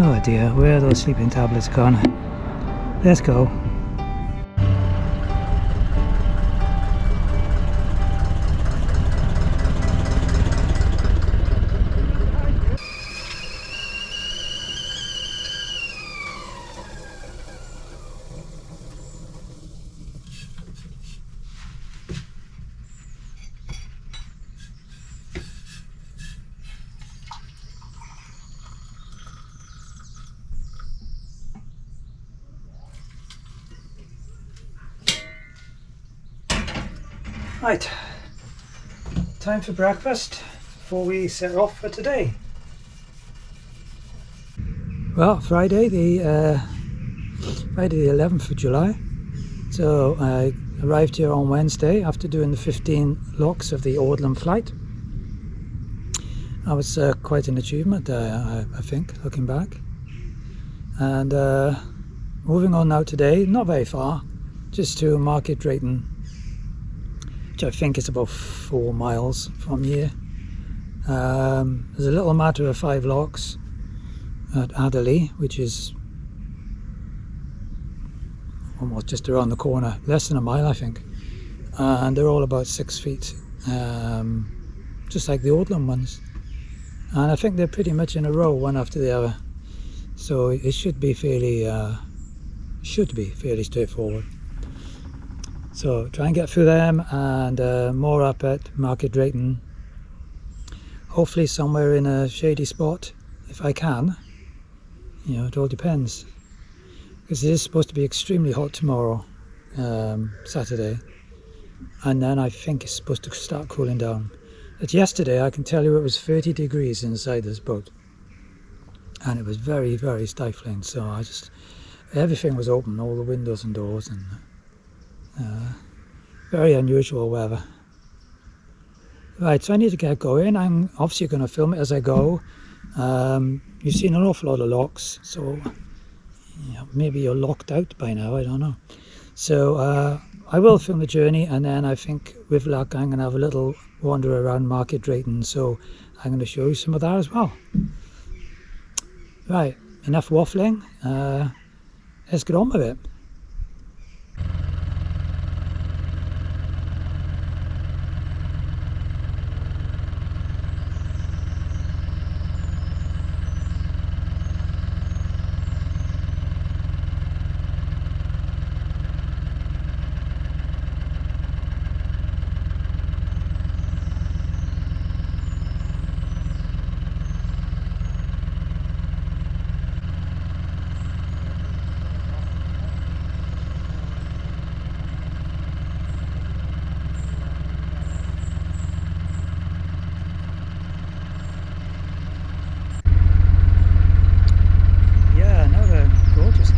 Oh dear, where are those sleeping tablets gone? Let's go. Right, time for breakfast before we set off for today. Well, Friday the 11th of July. So I arrived here on Wednesday after doing the 15 locks of the Audlem Flight. That was quite an achievement, I think, looking back. And moving on now today, not very far, just to Market Drayton, which I think is about 4 miles from here. There's a little matter of 5 locks at Adderley, which is almost just around the corner, less than a mile I think, and they're all about 6 feet, just like the Audlem ones, and I think they're pretty much in a row, one after the other, so it should be fairly straightforward. So try and get through them, and more up at Market Drayton, hopefully somewhere in a shady spot if I can. You know, it all depends, because it is supposed to be extremely hot tomorrow, Saturday, and then I think it's supposed to start cooling down. But yesterday I can tell you it was 30 degrees inside this boat, and it was very, very stifling, so everything was open, all the windows and doors, and very unusual weather. Right, so I need to get going. I'm obviously going to film it as I go. You've seen an awful lot of locks, so maybe you're locked out by now, I don't know. So I will film the journey, and then I think with luck I'm going to have a little wander around Market Drayton, so I'm going to show you some of that as well. Right, enough waffling, let's get on with it.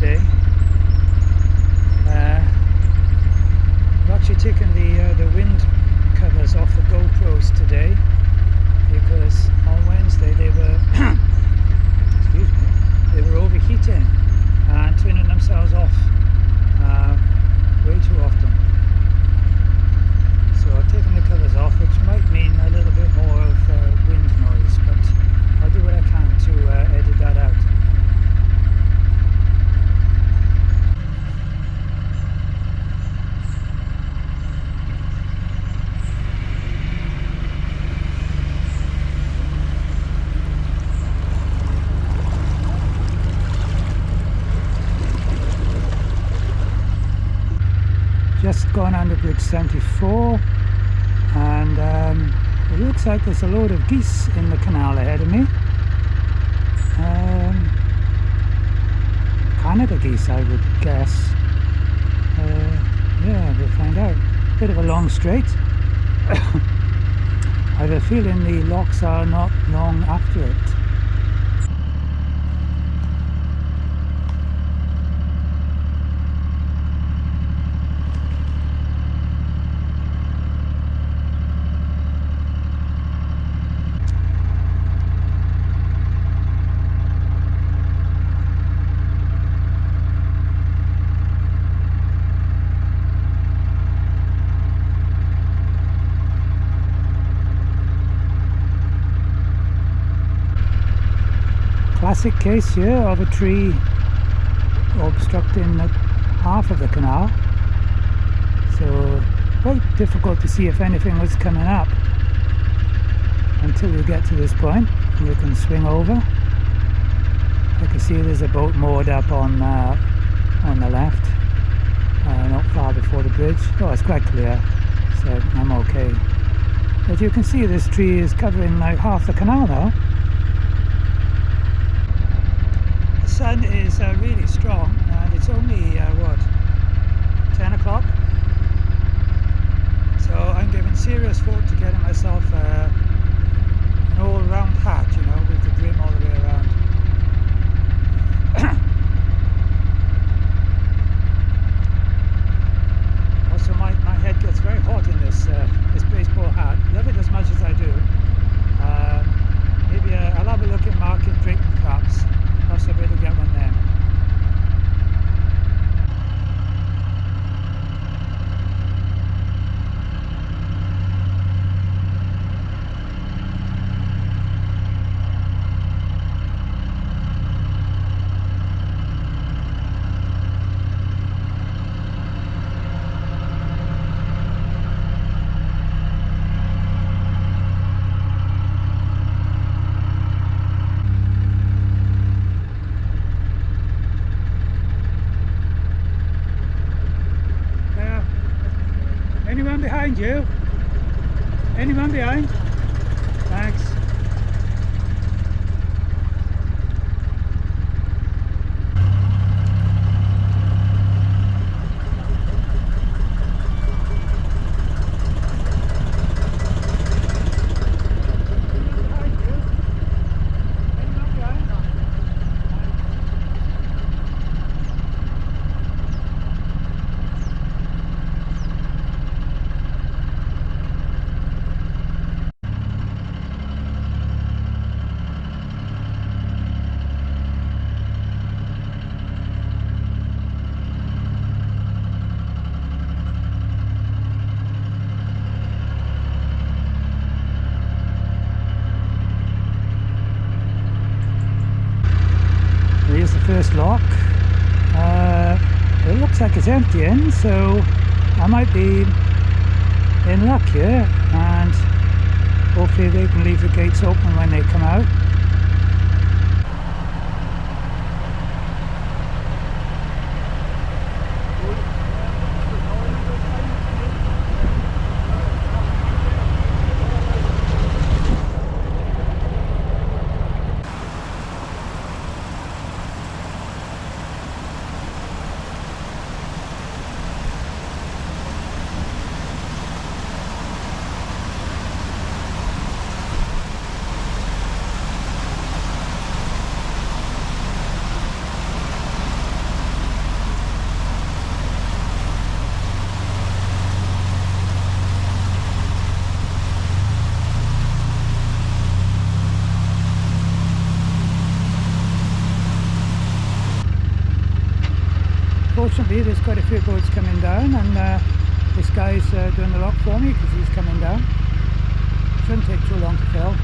Day. I've actually taken the wind covers off the GoPros today, because on Wednesday they were excuse me, they were overheating and turning themselves off way too often. So I've taken the covers off, which might mean a little bit more of wind noise, but I'll do what I can to edit that out. Just gone under Bridge 74, and it looks like there's a load of geese in the canal ahead of me. Canada Geese, I would guess. Yeah, we'll find out. Bit of a long straight. I have a feeling the locks are not long after it. classic case here of a tree obstructing half of the canal, so quite difficult to see if anything was coming up until you get to this point and you can swing over. I can see there's a boat moored up on the left, not far before the bridge. Oh, it's quite clear, so I'm okay. But you can see this tree is covering like half the canal now. The sun is really strong, and it's only what, 10 o'clock? So I'm giving serious thought to getting myself an all-round hat, you know, with the brim all the way around. Also, my head gets very hot in this baseball hat. Love it as much as I do. Maybe I'll have a look at Market Drayton caps. Perhaps I'll be able to get one then. Anyone behind you? Anyone behind? Thanks. Here's the first lock. It looks like it's emptying, so I might be in luck here, and hopefully they can leave the gates open when they come out. Fortunately, there's quite a few boats coming down, and this guy's doing the lock for me because he's coming down. Shouldn't take too long to fill.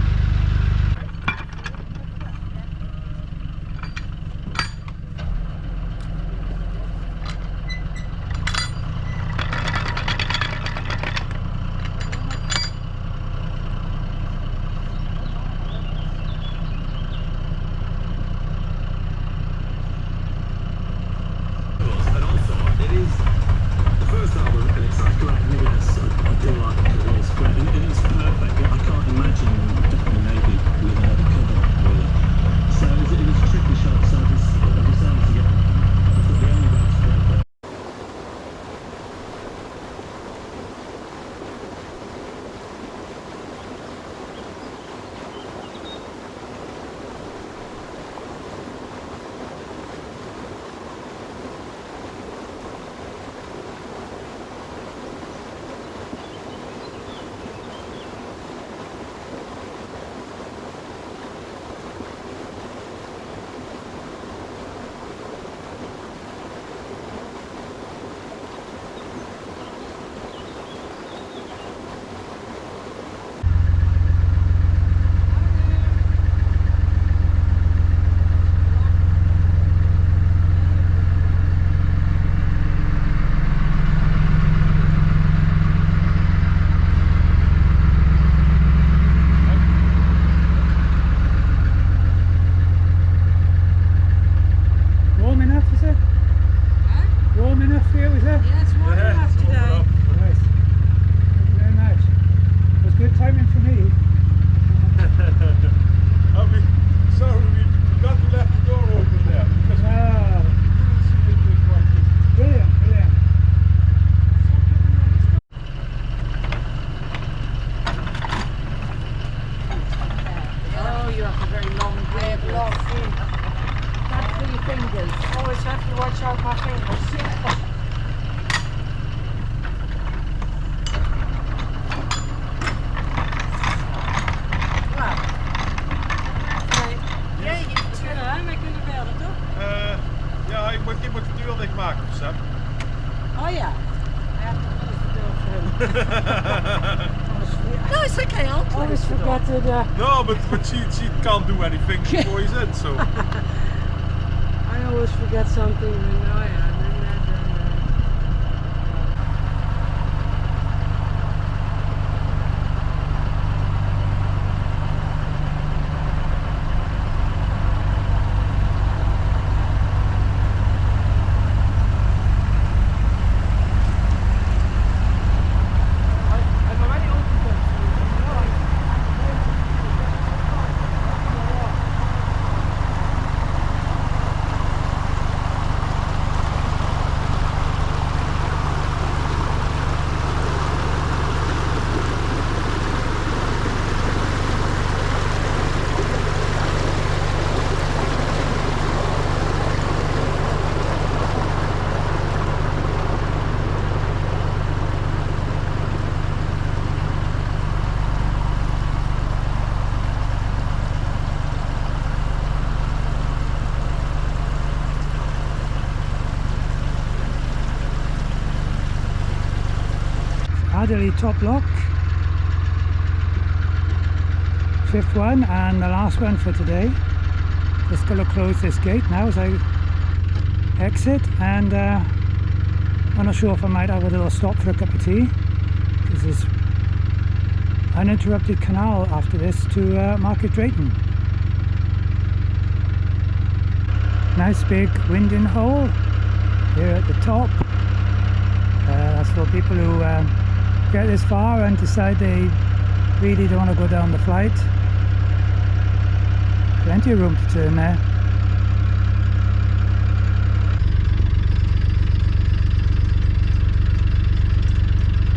I do like it, it's great, and it's perfect. I can't imagine fingers. Always have to watch out my fingers. Ja, je moet wij kunnen bellen, toch? Ja, je moet de deur dichtmaken, Seb. Oh ja. Ja, dat is de deur voor hem. No, it's okay, I'll close Always the door. forget to... No, but she can't do anything before he's in, so. I always forget something and oh yeah, Adderley top lock, 5th one and the last one for today. Just going to close this gate now as I exit, and I'm not sure if I might have a little stop for a cup of tea, because there's uninterrupted canal after this to Market Drayton. Nice big winding hole here at the top. That's for people who get this far and decide they really don't want to go down the flight. Plenty of room to turn there.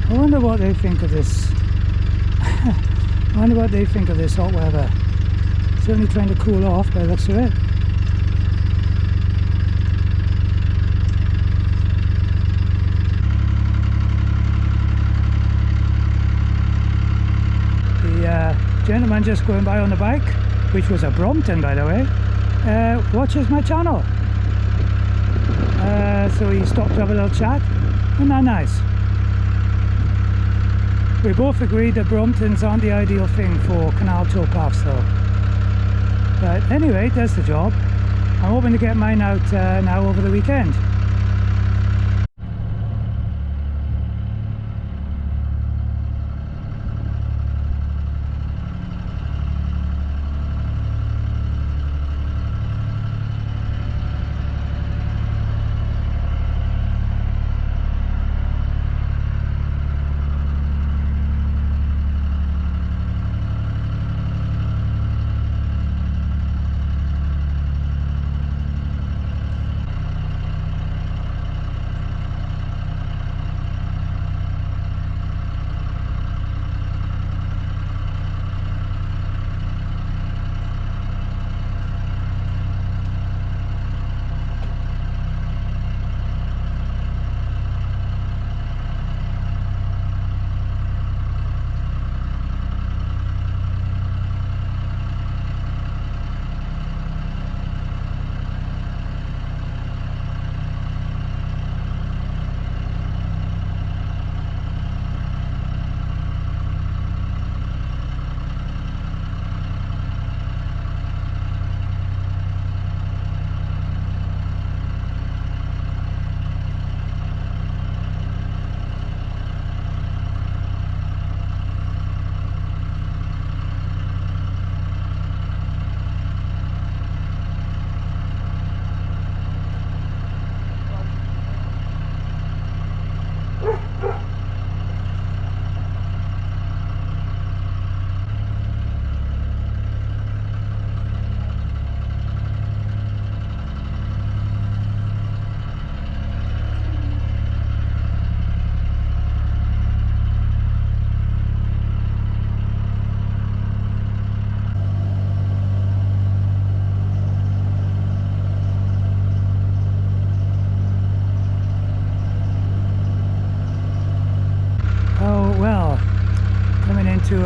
I wonder what they think of this. I wonder what they think of this hot weather. Certainly trying to cool off by the looks of it. The gentleman just going by on the bike, which was a Brompton by the way, watches my channel. So he stopped to have a little chat. Isn't that nice? We both agreed that Bromptons aren't the ideal thing for canal towpaths though. But anyway, it does the job. I'm hoping to get mine out now over the weekend.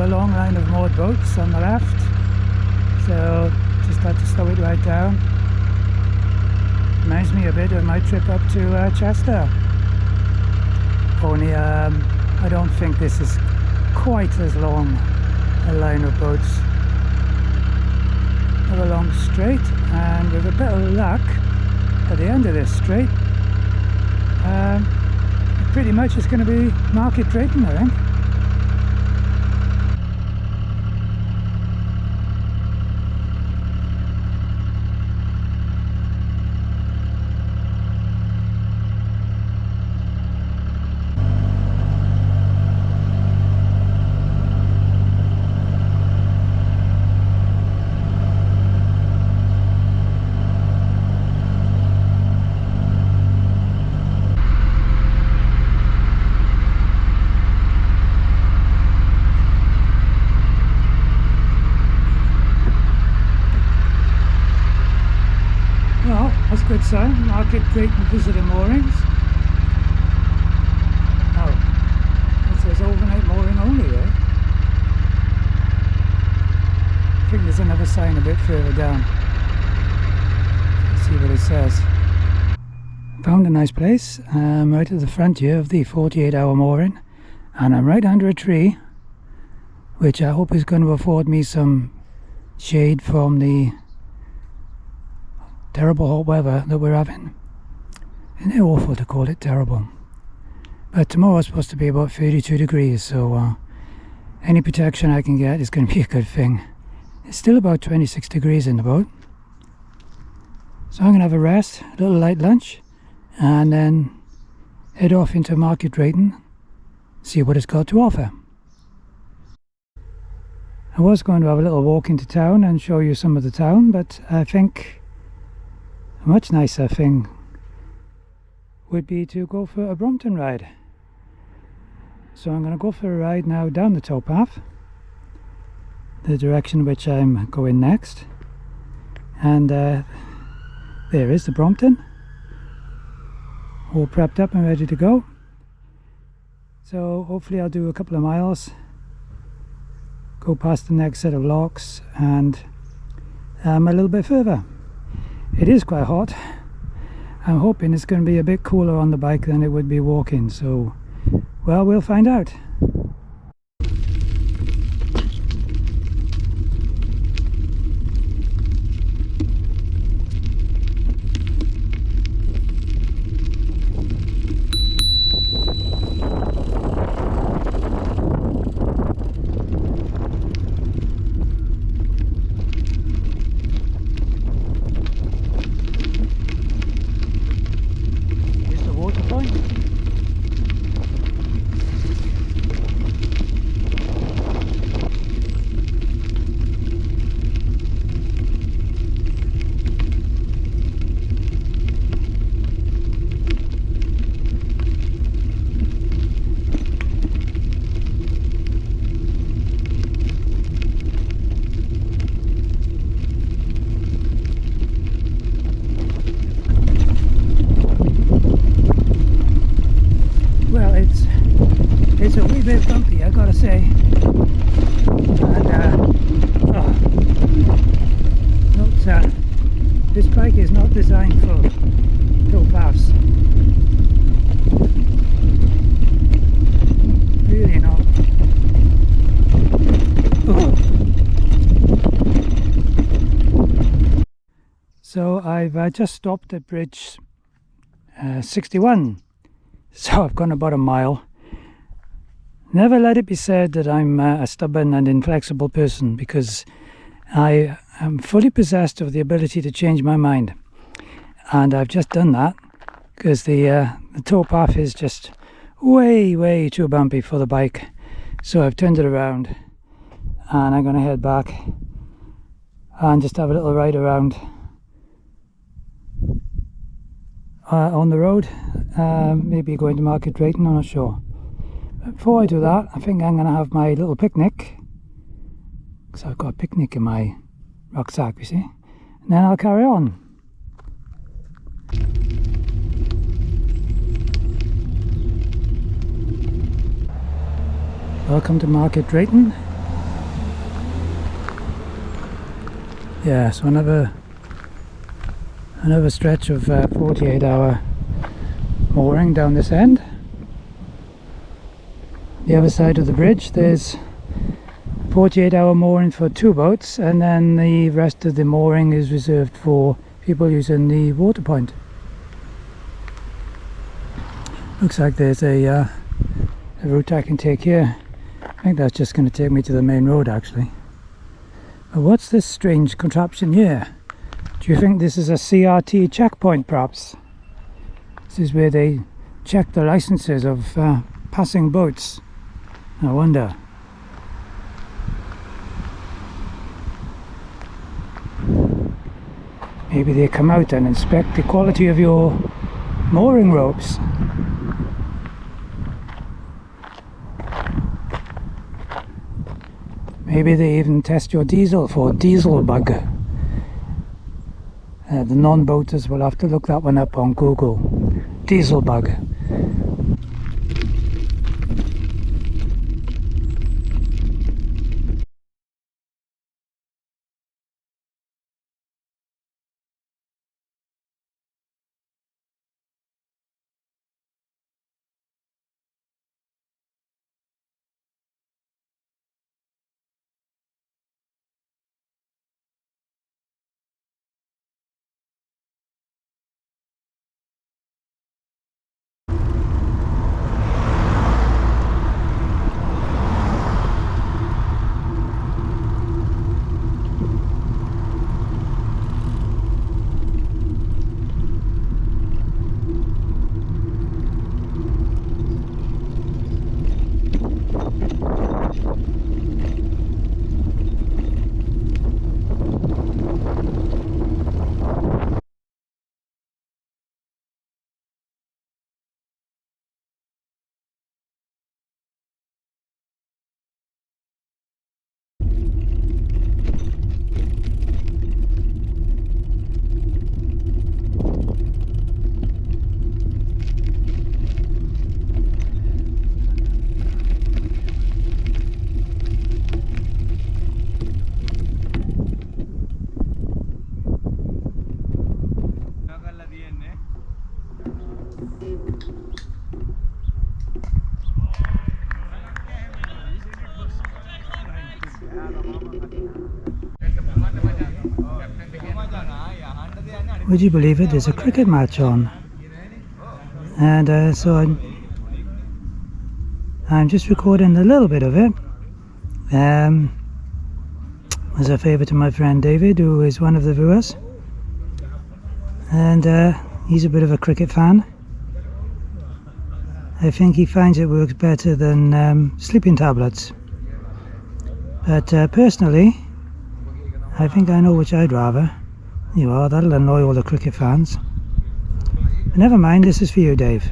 long line of moored boats on the left, so just had to slow it right down. Reminds me a bit of my trip up to Chester, only I don't think this is quite as long a line of boats. Another long straight, and with a bit of luck at the end of this straight, pretty much it's going to be Market Drayton, I think. Well, that's a good sign. Market Drayton visitor moorings. Oh, it says overnight mooring only there. I think there's another sign a bit further down. Let's see what it says. Found a nice place. I'm right at the front here of the 48-hour mooring, and I'm right under a tree, which I hope is going to afford me some shade from the terrible hot weather that we're having. Isn't it awful to call it terrible? But tomorrow's supposed to be about 32 degrees, so any protection I can get is going to be a good thing. It's still about 26 degrees in the boat, so I'm going to have a rest, a little light lunch, and then head off into Market Drayton, see what it's got to offer. I was going to have a little walk into town and show you some of the town, but I think a much nicer thing would be to go for a Brompton ride. So I'm going to go for a ride now down the towpath, the direction which I'm going next, and there is the Brompton, all prepped up and ready to go. So hopefully I'll do a couple of miles, go past the next set of locks, and a little bit further. It is quite hot. I'm hoping it's going to be a bit cooler on the bike than it would be walking, so well, we'll find out. It's a wee bit bumpy, I gotta say, and this bike is not designed for towpaths, really not. So I've just stopped at bridge 61, so I've gone about a mile. Never let it be said that I'm a stubborn and inflexible person, because I am fully possessed of the ability to change my mind, and I've just done that because the towpath is just way too bumpy for the bike. So I've turned it around and I'm going to head back and just have a little ride around on the road, maybe going to Market Drayton, I'm not sure. Before I do that, I think I'm going to have my little picnic, because I've got a picnic in my rucksack, you see, and then I'll carry on. Welcome to Market Drayton. Yeah, so another stretch of 48-hour mooring down this end. The other side of the bridge there's 48-hour mooring for 2 boats, and then the rest of the mooring is reserved for people using the water point. Looks like there's a route I can take here. I think that's just going to take me to the main road actually. But what's this strange contraption here? Do you think this is a CRT checkpoint perhaps? This is where they check the licenses of passing boats. I wonder. Maybe they come out and inspect the quality of your mooring ropes. Maybe they even test your diesel for diesel bug. The non-boaters will have to look that one up on Google. Diesel bug. Would you believe it? There's a cricket match on, and so I'm just recording a little bit of it. As a favour to my friend David, who is one of the viewers, and he's a bit of a cricket fan. I think he finds it works better than sleeping tablets, but personally I think I know which I'd rather. You are, that'll annoy all the cricket fans. But never mind, this is for you, Dave.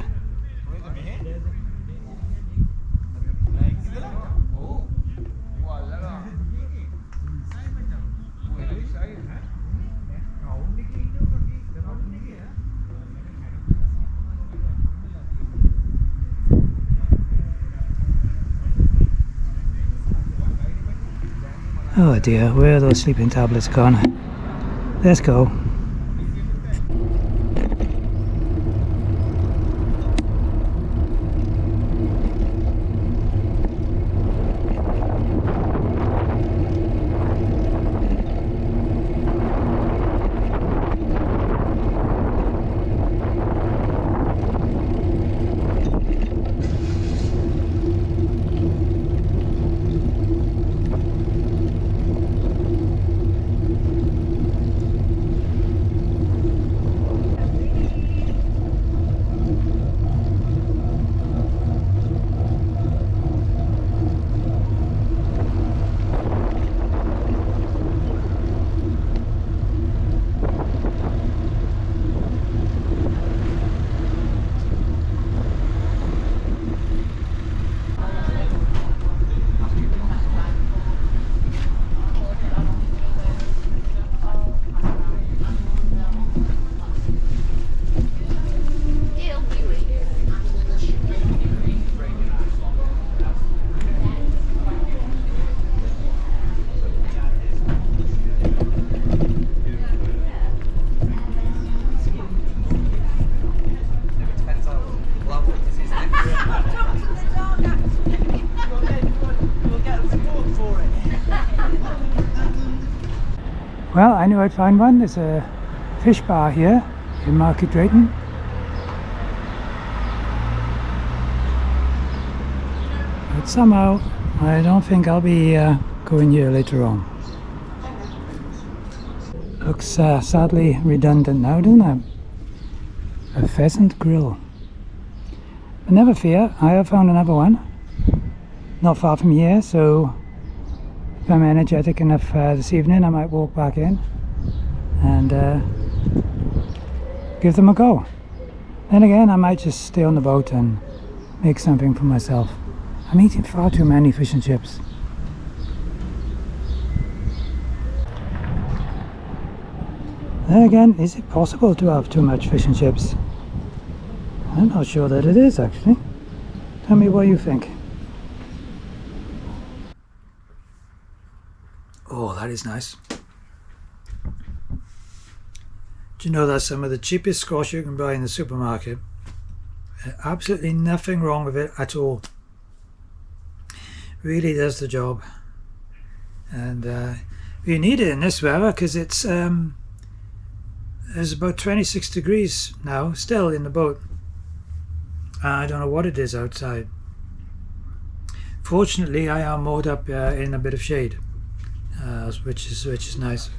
Oh dear, where are those sleeping tablets gone? Let's go. Well, I knew I'd find one. There's a fish bar here in Market Drayton. But somehow I don't think I'll be going here later on. Looks sadly redundant now, doesn't it? A pheasant grill. But never fear, I have found another one. Not far from here, so if I'm energetic enough this evening, I might walk back in and give them a go. Then again, I might just stay on the boat and make something for myself. I'm eating far too many fish and chips. Then again, is it possible to have too much fish and chips? I'm not sure that it is, actually. Tell me what you think. Oh, that is nice. Do you know that's some of the cheapest squash you can buy in the supermarket? Absolutely nothing wrong with it at all. Really does the job. And you need it in this weather because it's there's about 26 degrees now still in the boat. I don't know what it is outside. Fortunately, I am moored up in a bit of shade, which is nice.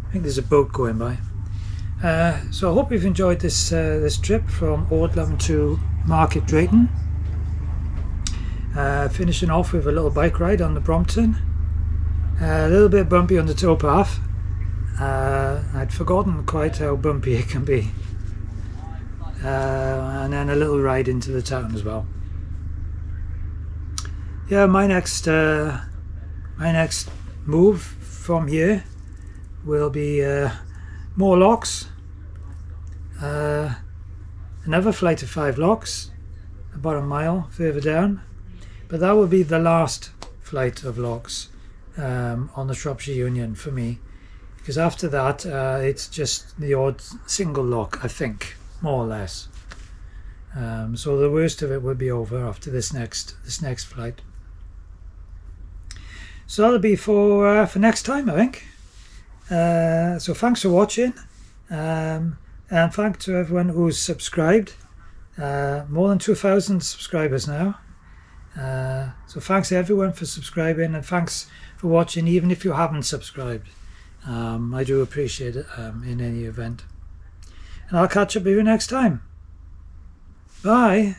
I think there's a boat going by. So I hope you've enjoyed this this trip from Audlem to Market Drayton. Finishing off with a little bike ride on the Brompton. A little bit bumpy on the towpath. I'd forgotten quite how bumpy it can be. And then a little ride into the town as well. Yeah, my next move from here will be more locks. Another flight of 5 locks, about a mile further down. But that will be the last flight of locks on the Shropshire Union for me. Because after that, it's just the odd single lock, I think, more or less. So the worst of it will be over after this next flight. So that'll be for next time, I think. So thanks for watching, and thanks to everyone who's subscribed. More than 2,000 subscribers now. So thanks everyone for subscribing, and thanks for watching even if you haven't subscribed. I do appreciate it in any event. And I'll catch up with you next time. Bye.